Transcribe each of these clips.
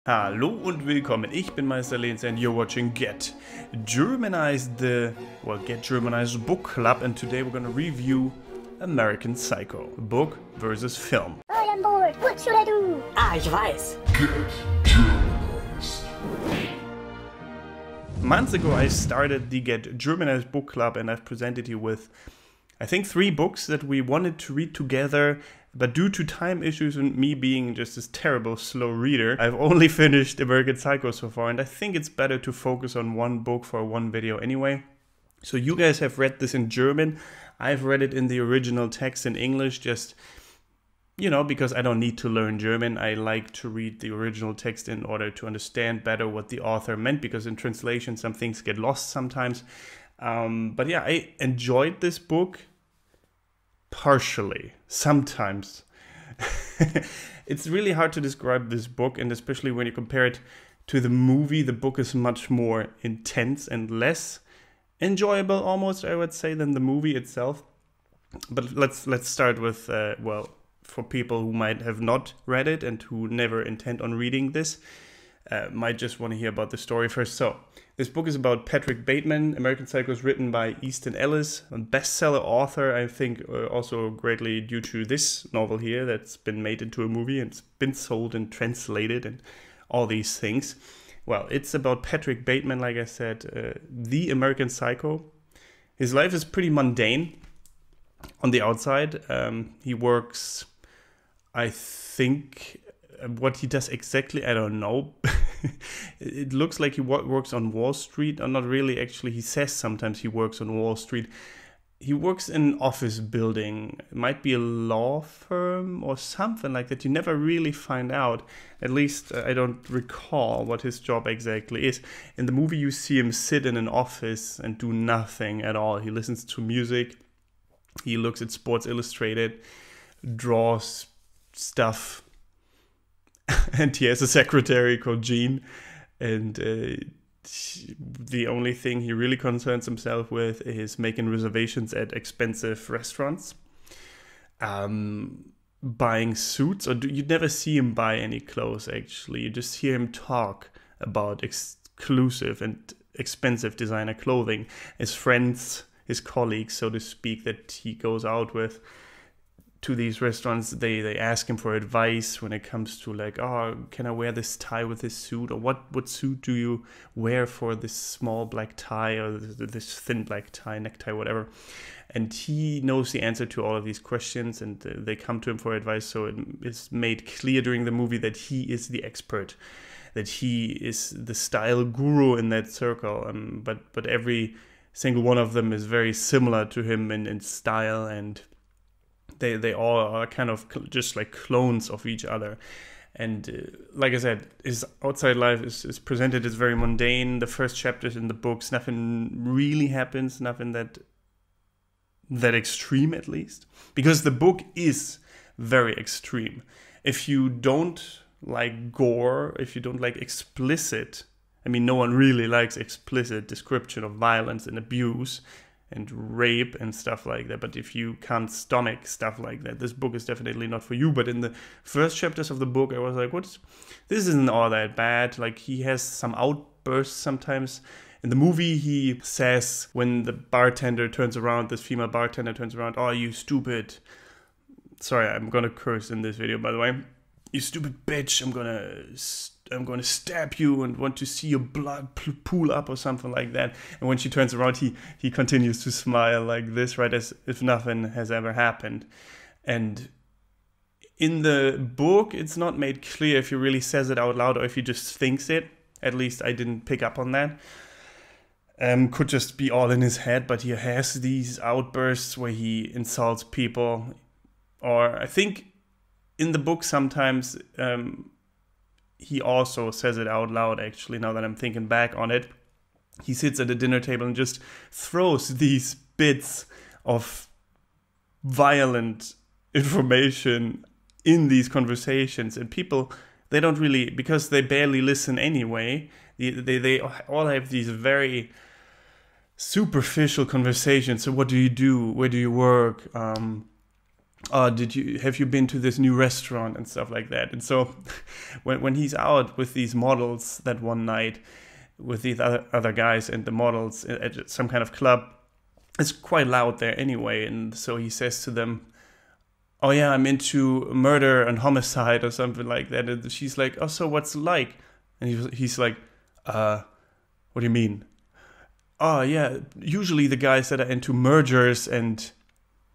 Hallo und willkommen, ich bin Meister Lenz and you're watching Get Germanized, Get Germanized Book Club, and today we're gonna review American Psycho, book versus film. All on board, what should I do? Ich weiß. Months ago I started the Get Germanized Book Club and I've presented you with, I think, 3 books that we wanted to read together. But due to time issues and me being just this terrible slow reader, I've only finished American Psycho so far, and I think it's better to focus on one book for one video anyway. So you guys have read this in German. I've read it in the original text in English, just, you know, because I don't need to learn German. I like to read the original text in order to understand better what the author meant, because in translation some things get lost sometimes. But yeah, I enjoyed this book. Partially, sometimes. It's really hard to describe this book, and especially when you compare it to the movie, the book is much more intense and less enjoyable, almost, I would say, than the movie itself. But let's start with, for people who might have not read it and who never intend on reading this, might just want to hear about the story first. So, this book is about Patrick Bateman. American Psycho is written by Easton Ellis, a bestseller author, I think, also greatly due to this novel here that's been made into a movie and it's been sold and translated and all these things. Well, it's about Patrick Bateman, like I said, the American Psycho. His life is pretty mundane on the outside. He works, I think, what he does exactly, I don't know. It looks like he works on Wall Street, or not really, actually. He says sometimes he works on Wall Street. He works in an office building. It might be a law firm or something like that. You never really find out. At least I don't recall what his job exactly is. In the movie you see him sit in an office and do nothing at all. He listens to music. He looks at Sports Illustrated, draws stuff. And he has a secretary called Jean, and the only thing he really concerns himself with is making reservations at expensive restaurants, buying suits, or you never see him buy any clothes, actually. You just hear him talk about exclusive and expensive designer clothing. His friends, his colleagues, so to speak, that he goes out with to these restaurants, they ask him for advice when it comes to, like, oh, can I wear this tie with this suit, or what suit do you wear for this small black tie, or this thin black tie, necktie, whatever. And he knows the answer to all of these questions, and they come to him for advice. So it is made clear during the movie that he is the expert, that he is the style guru in that circle. But every single one of them is very similar to him in style, and they all are kind of just like clones of each other. And like I said, his outside life is presented as very mundane. The first chapters in the books, nothing really happens, nothing that extreme, at least. Because the book is very extreme. If you don't like gore, if you don't like explicit, I mean, no one really likes explicit description of violence and abuse and rape and stuff like that, but if you can't stomach stuff like that, this book is definitely not for you. But in the first chapters of the book, I was like, this isn't all that bad. Like, he has some outbursts sometimes. In the movie, he says, when the bartender turns around, this female bartender turns around, "Oh, you stupid," sorry, I'm gonna curse in this video, by the way, "You stupid bitch, I'm gonna stab you and want to see your blood pool up," or something like that. And when she turns around, he continues to smile like this, right, as if nothing has ever happened. And in the book, it's not made clear if he really says it out loud or if he just thinks it. At least I didn't pick up on that. Could just be all in his head, but he has these outbursts where he insults people. Or I think in the book sometimes he also says it out loud, actually, now that I'm thinking back on it. He sits at a dinner table and just throws these bits of violent information in these conversations. And people, they don't really, because they barely listen anyway, they all have these very superficial conversations. So what do you do? Where do you work? oh, have you been to this new restaurant and stuff like that. And so when he's out with these models that one night with these other guys and the models at some kind of club, it's quite loud there anyway. And so he says to them, oh yeah, I'm into murder and homicide or something like that. And she's like, oh, so what's it like? And he's like, what do you mean? Oh yeah, usually the guys that are into mergers and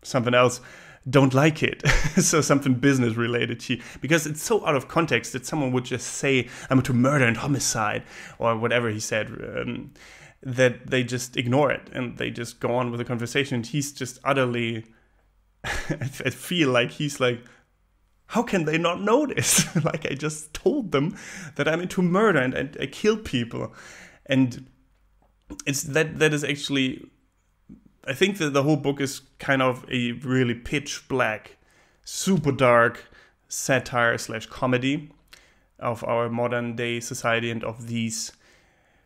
something else don't like it. So something business related. Because it's so out of context that someone would just say, I'm into murder and homicide, or whatever he said, that they just ignore it and they just go on with the conversation. He's just utterly, I feel like he's like, how can they not notice? Like, I just told them that I'm into murder and I kill people. And it's that is actually, I think that the whole book is kind of a really pitch black, super dark satire / comedy of our modern day society and of these,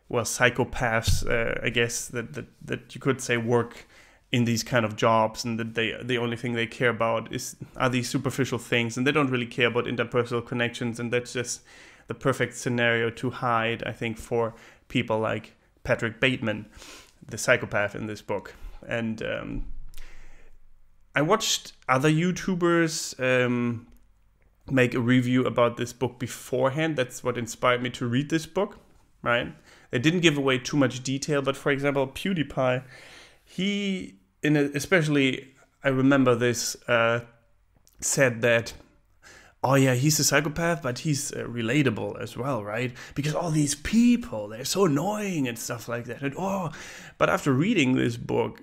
well, psychopaths, I guess, that you could say work in these kind of jobs, and that the only thing they care about are these superficial things, and they don't really care about interpersonal connections, and that's just the perfect scenario to hide, I think, for people like Patrick Bateman, the psychopath in this book. And I watched other YouTubers make a review about this book beforehand. That's what inspired me to read this book, right? They didn't give away too much detail, but for example, PewDiePie, especially I remember this, said that, oh yeah, he's a psychopath, but he's relatable as well, right? Because all these people, they're so annoying and stuff like that. And but after reading this book,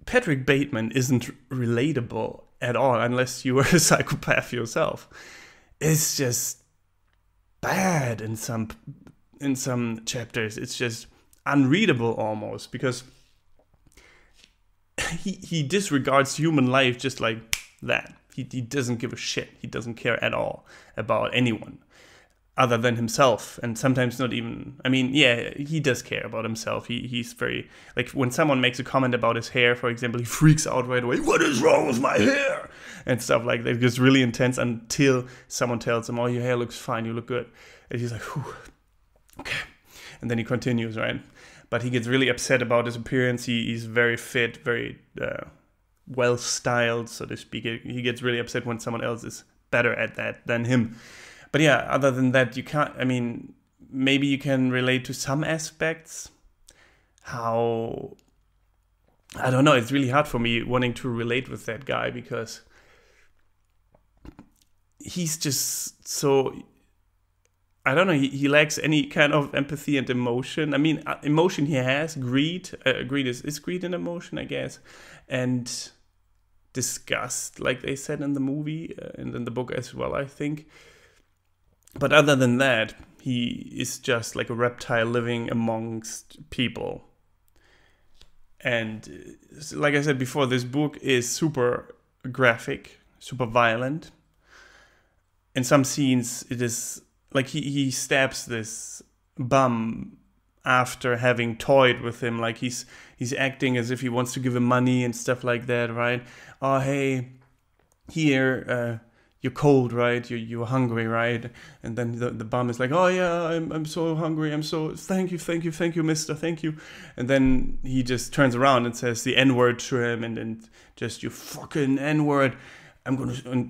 Patrick Bateman isn't relatable at all unless you are a psychopath yourself. It's just bad in some chapters. It's just unreadable almost, because he disregards human life just like that. He doesn't give a shit. He doesn't care at all about anyone other than himself. And sometimes not even, I mean, yeah, he does care about himself. He's very, like, when someone makes a comment about his hair, for example, he freaks out right away. What is wrong with my hair? And stuff like that. It gets really intense until someone tells him, oh, your hair looks fine, you look good. And he's like, whew, okay. And then he continues, right? But he gets really upset about his appearance. He's very fit, very well-styled, so to speak. He gets really upset when someone else is better at that than him. But yeah, other than that, you can't, I mean, maybe you can relate to some aspects. How, I don't know, it's really hard for me wanting to relate with that guy, because he's just so, I don't know, he lacks any kind of empathy and emotion. I mean, emotion he has, greed. Greed is greed an emotion, I guess. And disgust, like they said in the movie, and in the book as well, I think. But other than that, he is just like a reptile living amongst people. And like I said before, this book is super graphic, super violent. In some scenes, it is like he stabs this bum after having toyed with him, like he's acting as if he wants to give him money and stuff like that, right? Oh, hey, here, you're cold, right? You're hungry, right? And then the bum is like, oh yeah, I'm so hungry. I'm so, thank you, mister, thank you. And then he just turns around and says the N-word to him, and just, you fucking N-word. I'm going to,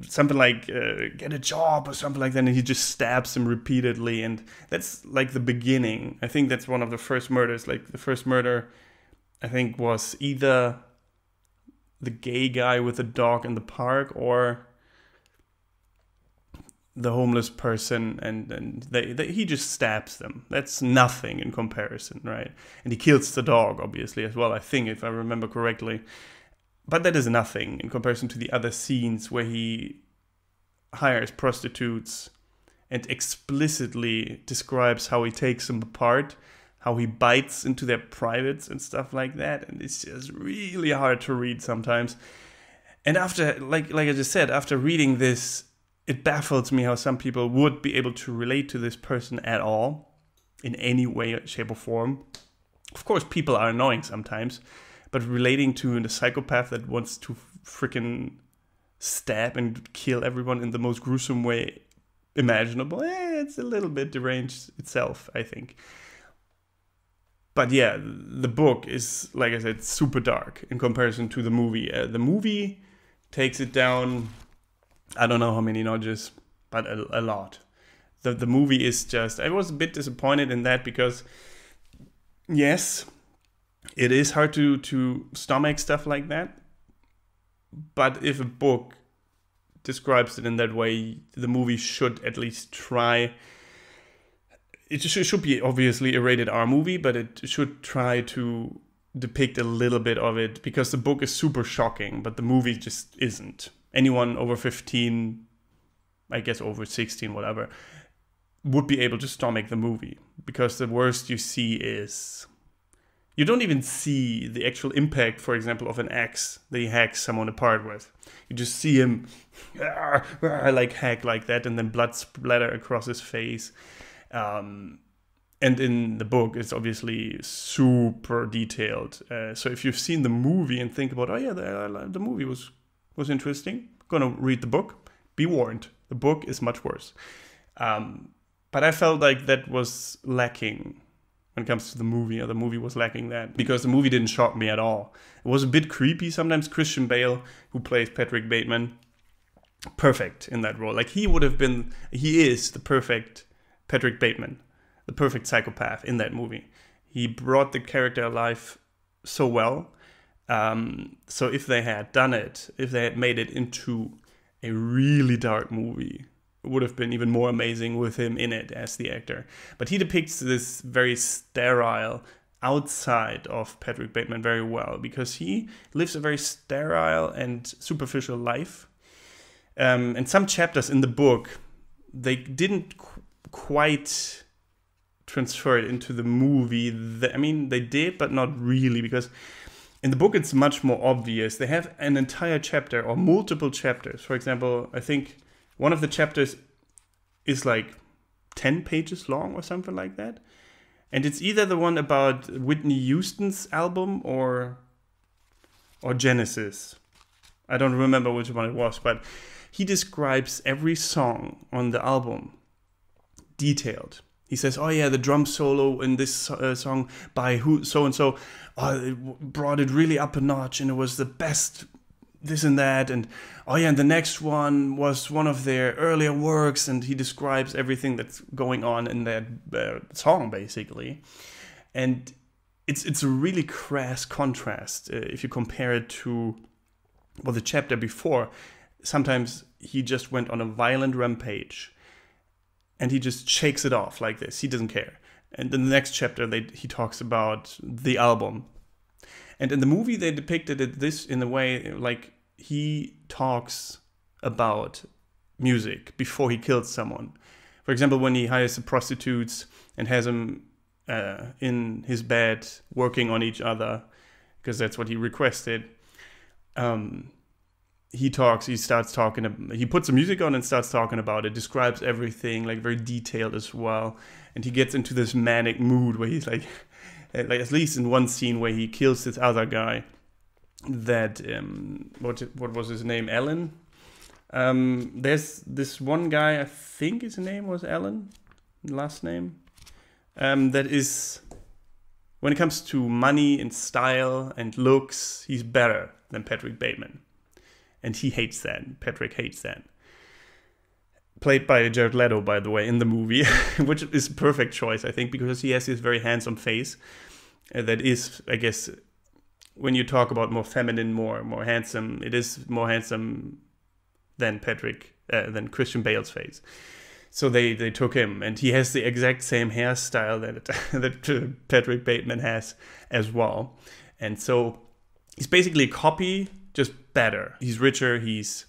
something like, get a job or something like that. And he just stabs him repeatedly. And that's like the beginning. I think that's one of the first murders. Like the first murder, I think, was either the gay guy with the dog in the park or the homeless person, and he just stabs them. That's nothing in comparison, right? And he kills the dog, obviously, as well, I think, if I remember correctly. But that is nothing in comparison to the other scenes where he hires prostitutes and explicitly describes how he takes them apart, how he bites into their privates and stuff like that. And it's just really hard to read sometimes. And after, like I just said, after reading this, it baffles me how some people would be able to relate to this person at all, in any way, shape, or form. Of course, people are annoying sometimes, but relating to the psychopath that wants to freaking stab and kill everyone in the most gruesome way imaginable. It's a little bit deranged itself, I think. But yeah, the book is, like I said, super dark in comparison to the movie. The movie takes it down, I don't know how many notches, but a lot. The movie is just, I was a bit disappointed in that because, yes, it is hard to stomach stuff like that. But if a book describes it in that way, the movie should at least try. It should be obviously a rated R movie, but it should try to depict a little bit of it, because the book is super shocking, but the movie just isn't. Anyone over 15, I guess over 16, whatever, would be able to stomach the movie, because the worst you see is, you don't even see the actual impact, for example, of an axe that he hacks someone apart with. You just see him like hack like that, and then blood splatter across his face. And in the book, it's obviously super detailed. So if you've seen the movie and think about, oh yeah, the movie was interesting, gonna read the book, be warned, the book is much worse. But I felt like that was lacking when it comes to the movie, or the movie was lacking that, because the movie didn't shock me at all. It was a bit creepy sometimes. Christian Bale, who plays Patrick Bateman, perfect in that role. Like he is the perfect Patrick Bateman, the perfect psychopath in that movie. He brought the character alive so well. So if they had done it, if they had made it into a really dark movie, it would have been even more amazing with him in it as the actor. But he depicts this very sterile outside of Patrick Bateman very well, because he lives a very sterile and superficial life. And some chapters in the book, they didn't quite transfer it into the movie. I mean, they did, but not really, because in the book it's much more obvious. They have an entire chapter or multiple chapters. For example, I think one of the chapters is like 10 pages long or something like that. And it's either the one about Whitney Houston's album or Genesis. I don't remember which one it was, but he describes every song on the album detailed. He says, oh yeah, the drum solo in this song by who so-and-so, it brought it really up a notch, and it was the best this and that, and oh yeah, and the next one was one of their earlier works, and he describes everything that's going on in that song, basically. And it's a really crass contrast if you compare it to the chapter before. Sometimes he just went on a violent rampage, and he just shakes it off like this. He doesn't care. And in the next chapter, he talks about the album. And in the movie, they depicted this in a way like he talks about music before he kills someone. For example, when he hires the prostitutes and has them in his bed working on each other, because that's what he requested. He starts talking, he puts the music on and starts talking about it, describes everything, like very detailed as well. And he gets into this manic mood where he's like at least in one scene where he kills this other guy that, what was his name? Alan? There's this one guy, I think his name was Alan, last name, that is, when it comes to money and style and looks, he's better than Patrick Bateman. And he hates that. Patrick hates that. Played by Jared Leto, by the way, in the movie, which is a perfect choice, I think, because he has this very handsome face that is, I guess, when you talk about more feminine, more handsome, it is more handsome than than Christian Bale's face. So they took him, and he has the exact same hairstyle that Patrick Bateman has as well. And so he's basically a copy, just better. He's richer. He's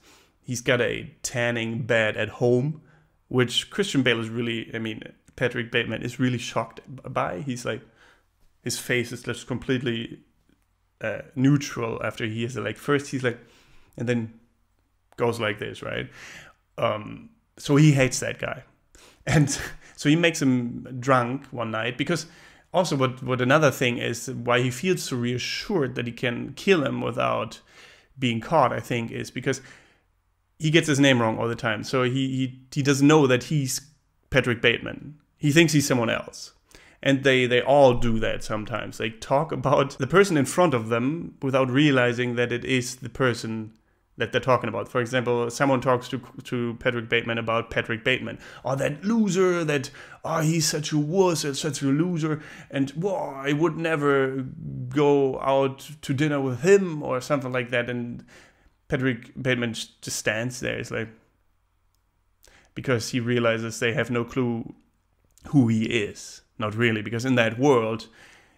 got a tanning bed at home, which Christian Bale is really, Patrick Bateman is really shocked by. He's like, his face is just completely neutral after he is like, first he's like, and then goes like this, right? So he hates that guy. And so he makes him drunk one night, because also what another thing is why he feels so reassured that he can kill him without being caught, I think, is because he gets his name wrong all the time. So he doesn't know that he's Patrick Bateman. He thinks he's someone else. And they all do that sometimes. They talk about the person in front of them without realizing that it is the person that they're talking about. For example, someone talks to Patrick Bateman about Patrick Bateman. Oh, that loser, he's such a wuss, such a loser, and whoa, I would never go out to dinner with him, or something like that. And Patrick Bateman just stands there. It's like, because he realizes they have no clue who he is. Not really, because in that world,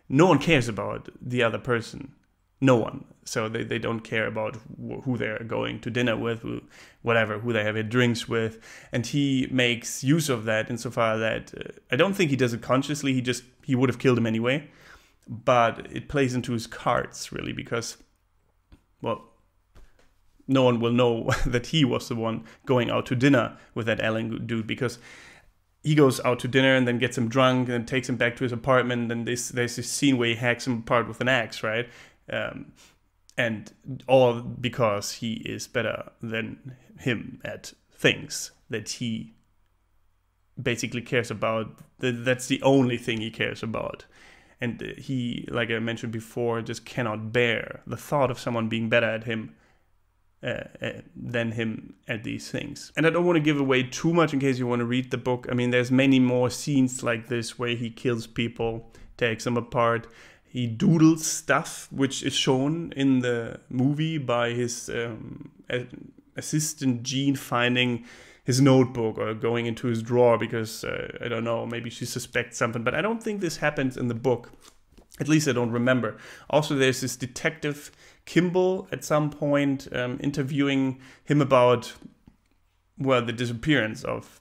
no one cares about the other person. No one. So they don't care about who they're going to dinner with, who they have drinks with. And he makes use of that insofar that I don't think he does it consciously. He would have killed him anyway. But it plays into his cards, really, because, well, no one will know that he was the one going out to dinner with that Alan dude, because he goes out to dinner and then gets him drunk and takes him back to his apartment. And there's this scene where he hacks him apart with an axe, right? And all because he is better than him at things that he basically cares about. That's the only thing he cares about. And he, like I mentioned before, just cannot bear the thought of someone being better at him than him at these things. And I don't want to give away too much in case you want to read the book. I mean, there's many more scenes like this where he kills people, takes them apart. He doodles stuff, which is shown in the movie by his assistant Jean finding his notebook or going into his drawer because, I don't know, maybe she suspects something. But I don't think this happens in the book. At least I don't remember. Also, there's this detective Kimball at some point interviewing him about, well, the disappearance of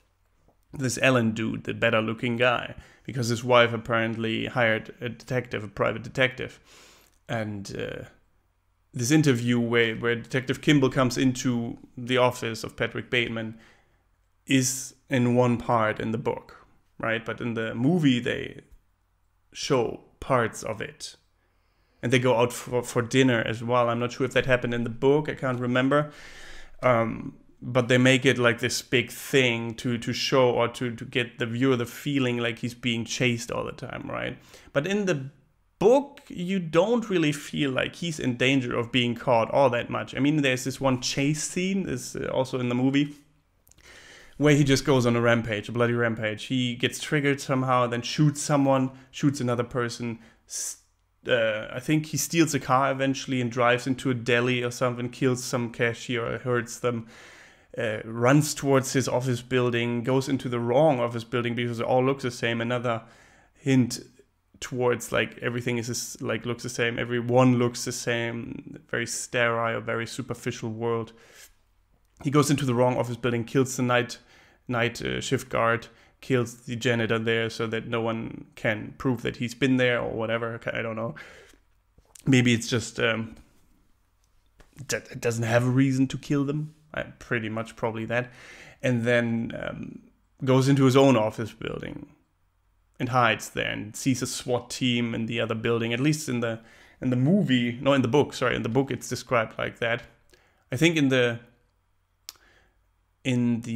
this Ellen dude, the better looking guy, because his wife apparently hired a private detective. And this interview where Detective Kimball comes into the office of Patrick Bateman is in one part in the book, right? But in the movie, they show parts of it. And they go out for dinner as well. I'm not sure if that happened in the book. I can't remember. But they make it like this big thing to show or to get the viewer the feeling like he's being chased all the time, right? But in the book, you don't really feel like he's in danger of being caught all that much. I mean, there's this one chase scene, is also in the movie, where he just goes on a rampage, a bloody rampage. He gets triggered somehow, then shoots someone, shoots another person. I think he steals a car eventually and drives into a deli or something, kills some cashier or hurts them, runs towards his office building, goes into the wrong office building because it all looks the same. Another hint towards like everything is like looks the same, everyone looks the same, very sterile, very superficial world. He goes into the wrong office building, kills the night shift guard, kills the janitor there so that no one can prove that he's been there or whatever. I don't know. Maybe it's just that it doesn't have a reason to kill them. Pretty much probably that. And then goes into his own office building and hides there and sees a SWAT team in the other building. At least in the movie, no, in the book. Sorry, in the book it's described like that. I think in the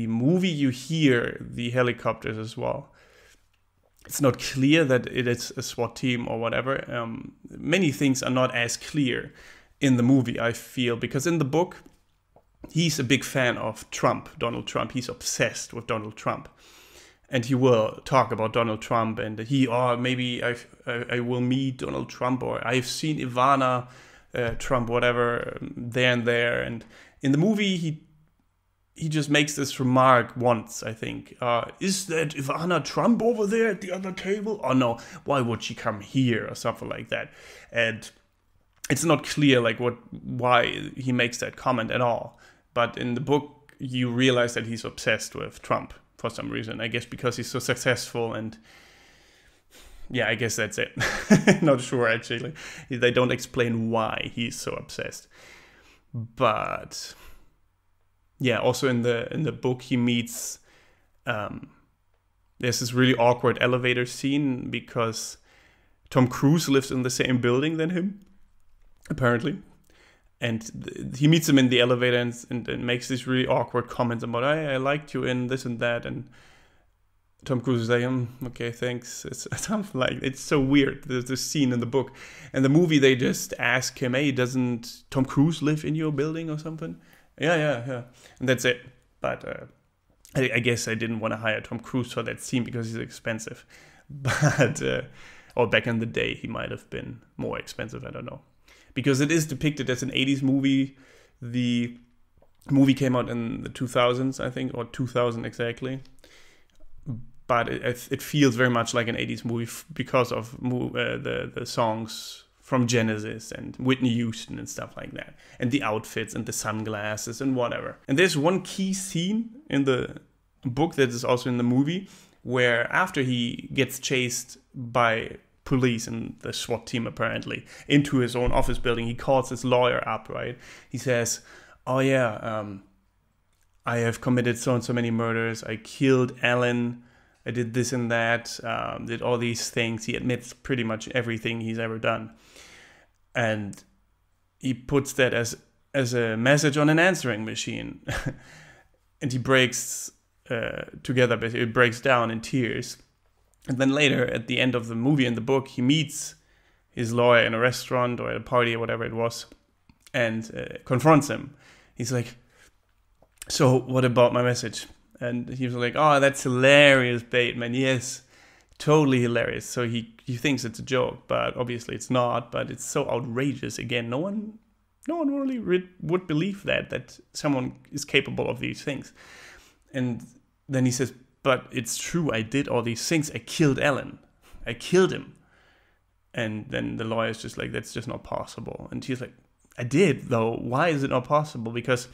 movie you hear the helicopters as well. It's not clear that it is a SWAT team or whatever. Many things are not as clear in the movie, I feel, because in the book, he's a big fan of Trump, Donald Trump. He's obsessed with Donald Trump. And he will talk about Donald Trump and maybe I will meet Donald Trump, or I've seen Ivana Trump, whatever, there and there. And in the movie, he just makes this remark once, I think. Is that Ivana Trump over there at the other table? Oh no, why would she come here? Or something like that. And it's not clear like why he makes that comment at all. But in the book, you realize that he's obsessed with Trump for some reason. I guess because he's so successful, and yeah, I guess that's it. Not sure, actually. They don't explain why he's so obsessed. But yeah, also in the book, he meets... there's this really awkward elevator scene because Tom Cruise lives in the same building than him, apparently. And he meets him in the elevator and makes these really awkward comments about, I liked you in this and that. And Tom Cruise is like, okay, thanks. It's something like, it's so weird. There's this scene in the book. And the movie, they just ask him, hey, doesn't Tom Cruise live in your building or something? Yeah. And that's it. But I guess I didn't want to hire Tom Cruise for that scene because he's expensive. But, or back in the day, he might have been more expensive, I don't know. Because it is depicted as an 80s movie. The movie came out in the 2000s, I think, or 2000 exactly. But it feels very much like an 80s movie because of the songs from Genesis and Whitney Houston and stuff like that. And the outfits and the sunglasses and whatever. And there's one key scene in the book that is also in the movie where after he gets chased by police and the SWAT team apparently into his own office building, he calls his lawyer up, right? He says, oh yeah, I have committed so and so many murders. I killed Alan. I did this and that, did all these things. He admits pretty much everything he's ever done. And he puts that as a message on an answering machine. And he breaks together, basically, it breaks down in tears. And then later, at the end of the movie and the book, he meets his lawyer in a restaurant or at a party or whatever it was and confronts him. He's like, so what about my message? And he was like, oh, that's hilarious, Bateman. Yes, totally hilarious. So he thinks it's a joke, but obviously it's not. But it's so outrageous. Again, no one really would believe that someone is capable of these things. And then he says, but it's true, I did all these things. I killed Alan. I killed him. And then the lawyer's just like, that's just not possible. And he's like, I did, though. Why is it not possible? Because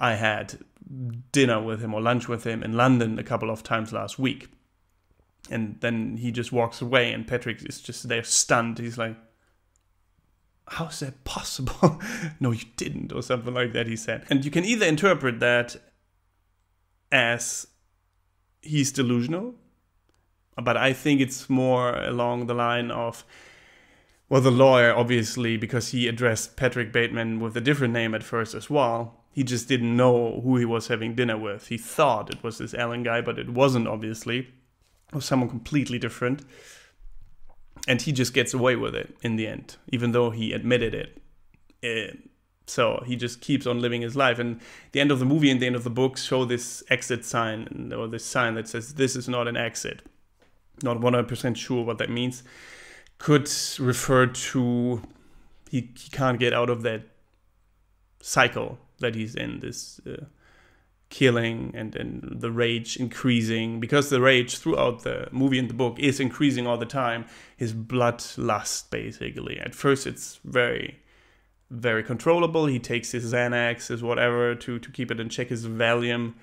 I had dinner with him or lunch with him in London a couple of times last week. And then he just walks away and Patrick is just there stunned. He's like, how is that possible? No, you didn't, or something like that, he said. And you can either interpret that as he's delusional, but I think it's more along the line of, well, the lawyer, obviously, because he addressed Patrick Bateman with a different name at first as well, he just didn't know who he was having dinner with. He thought it was this Alan guy, but it wasn't, obviously. It was someone completely different. And he just gets away with it in the end, even though he admitted it. So he just keeps on living his life. And the end of the movie and the end of the book show this exit sign, or this sign that says, this is not an exit. Not 100% sure what that means. Could refer to he can't get out of that cycle that he's in, this killing and the rage increasing. Because the rage throughout the movie and the book is increasing all the time. His bloodlust, basically. At first it's very, very controllable. He takes his Xanax, his whatever, to keep it in check, his Valium.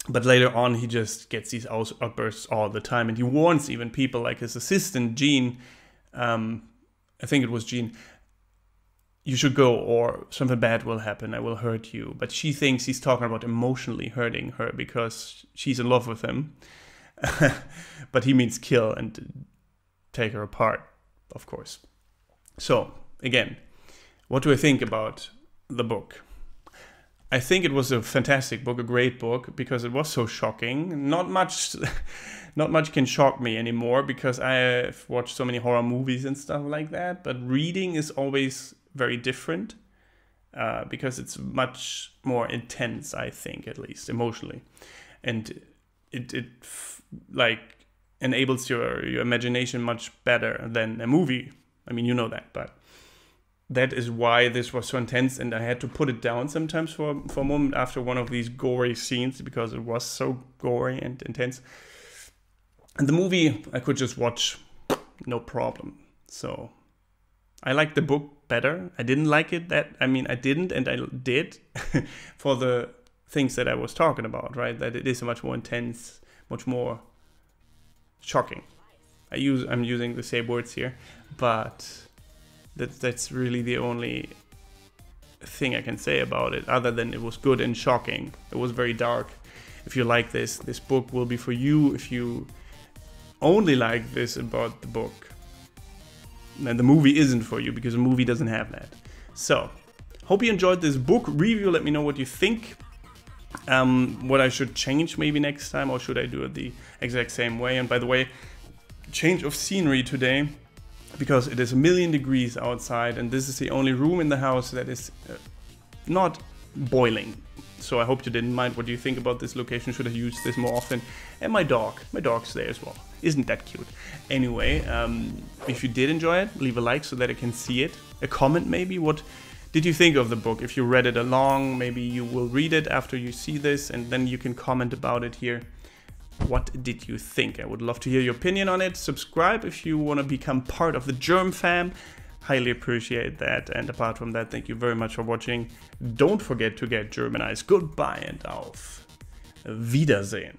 But later on, he just gets these outbursts all the time. And he warns even people like his assistant, Jean. I think it was Jean. You should go or something bad will happen. I will hurt you. But she thinks he's talking about emotionally hurting her because she's in love with him. But he means kill and take her apart, of course. So, again, what do I think about the book? I think it was a fantastic book, a great book, because it was so shocking. Not much can shock me anymore because I have watched so many horror movies and stuff like that. But reading is always very different because it's much more intense, I think, at least emotionally, and it like enables your imagination much better than a movie. I mean, you know that, but that is why this was so intense, and I had to put it down sometimes for a moment after one of these gory scenes because it was so gory and intense. And the movie I could just watch, no problem. So I liked the book better. I didn't like it I didn't and I did for the things that I was talking about, right? That it is much more intense, much more shocking. I'm using the same words here, but that's really the only thing I can say about it, other than it was good and shocking. It was very dark. If you like this book will be for you. If you only like this about the book, then the movie isn't for you, because the movie doesn't have that. So Hope you enjoyed this book review. Let me know what you think. What I should change maybe next time, or should I do it the exact same way? And by the way, change of scenery today, because it is 1,000,000 degrees outside and this is the only room in the house that is not boiling. So I hope you didn't mind. What do you think about this location? Should I use this more often? And my dog's there as well. Isn't that cute? Anyway, if you did enjoy it, leave a like so that I can see it. A comment maybe. What did you think of the book? If you read it along, maybe you will read it after you see this and then you can comment about it here. What did you think? I would love to hear your opinion on it. Subscribe if you want to become part of the Germ fam. Highly appreciate that. And apart from that, thank you very much for watching. Don't forget to get Germanized. Goodbye and auf Wiedersehen.